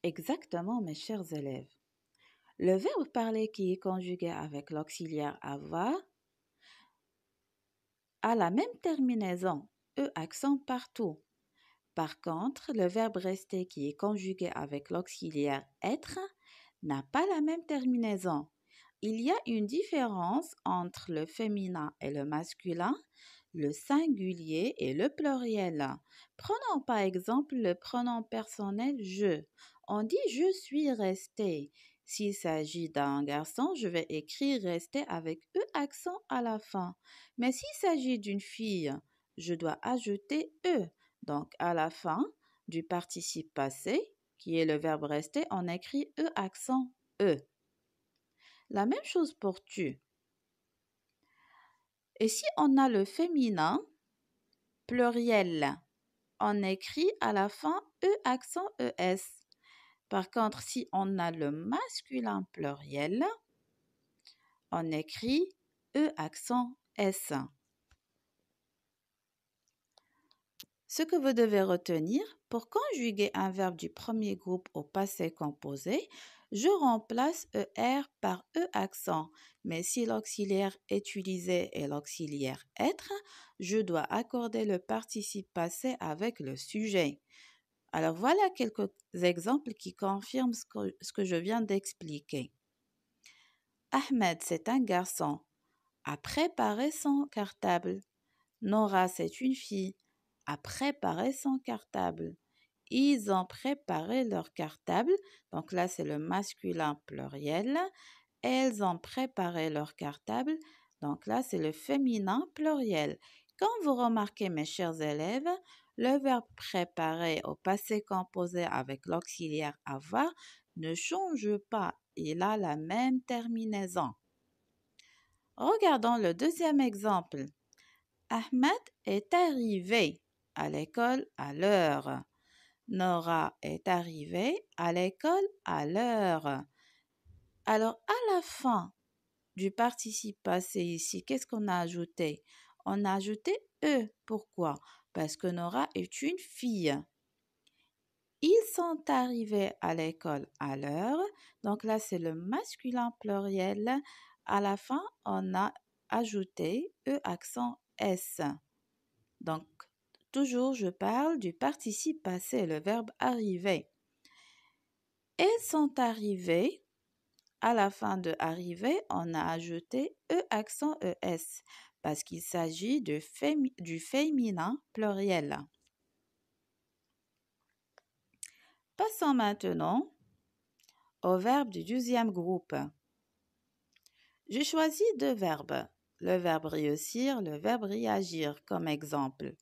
Exactement, mes chers élèves. Le verbe parler qui est conjugué avec l'auxiliaire avoir a la même terminaison, E accent partout. Par contre, le verbe rester qui est conjugué avec l'auxiliaire être n'a pas la même terminaison. Il y a une différence entre le féminin et le masculin, le singulier et le pluriel. Prenons par exemple le pronom personnel je. On dit je suis resté. S'il s'agit d'un garçon, je vais écrire rester avec E accent à la fin. Mais s'il s'agit d'une fille, je dois ajouter E. Donc à la fin du participe passé, qui est le verbe rester, on écrit E accent E. La même chose pour tu. Et si on a le féminin pluriel, on écrit à la fin E accent ES. Par contre, si on a le masculin pluriel, on écrit E accent S. Ce que vous devez retenir, pour conjuguer un verbe du premier groupe au passé composé, je remplace ER par E accent. Mais si l'auxiliaire utilisé est l'auxiliaire être, je dois accorder le participe passé avec le sujet. Alors voilà quelques exemples qui confirment ce que je viens d'expliquer. Ahmed, c'est un garçon, a préparé son cartable. Nora, c'est une fille, a préparé son cartable. Ils ont préparé leur cartable. Donc là, c'est le masculin pluriel. Elles ont préparé leur cartable. Donc là, c'est le féminin pluriel. Quand vous remarquez, mes chers élèves, le verbe préparer au passé composé avec l'auxiliaire avoir ne change pas. Il a la même terminaison. Regardons le deuxième exemple. Ahmed est arrivé à l'école à l'heure. Nora est arrivée à l'école à l'heure. Alors, à la fin du participe passé ici, qu'est-ce qu'on a ajouté? On a ajouté E. Pourquoi? Parce que Nora est une fille. Ils sont arrivés à l'école à l'heure. Donc là, c'est le masculin pluriel. À la fin, on a ajouté E accent S. Donc, toujours, je parle du participe passé, le verbe arriver. Elles sont arrivées. À la fin de arriver, on a ajouté E accent ES parce qu'il s'agit du féminin pluriel. Passons maintenant au verbe du deuxième groupe. J'ai choisi deux verbes, le verbe réussir, le verbe réagir comme exemple.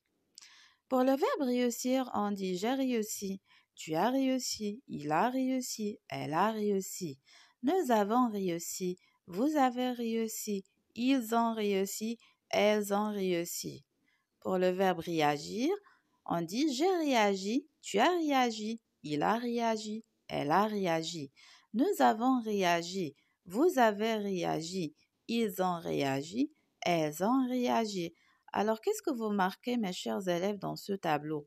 Pour le verbe réussir, on dit j'ai réussi, tu as réussi, il a réussi, elle a réussi. Nous avons réussi, vous avez réussi, ils ont réussi, elles ont réussi. Pour le verbe réagir, on dit j'ai réagi, tu as réagi, il a réagi, elle a réagi. Nous avons réagi, vous avez réagi, ils ont réagi, elles ont réagi. Alors, qu'est-ce que vous marquez, mes chers élèves, dans ce tableau?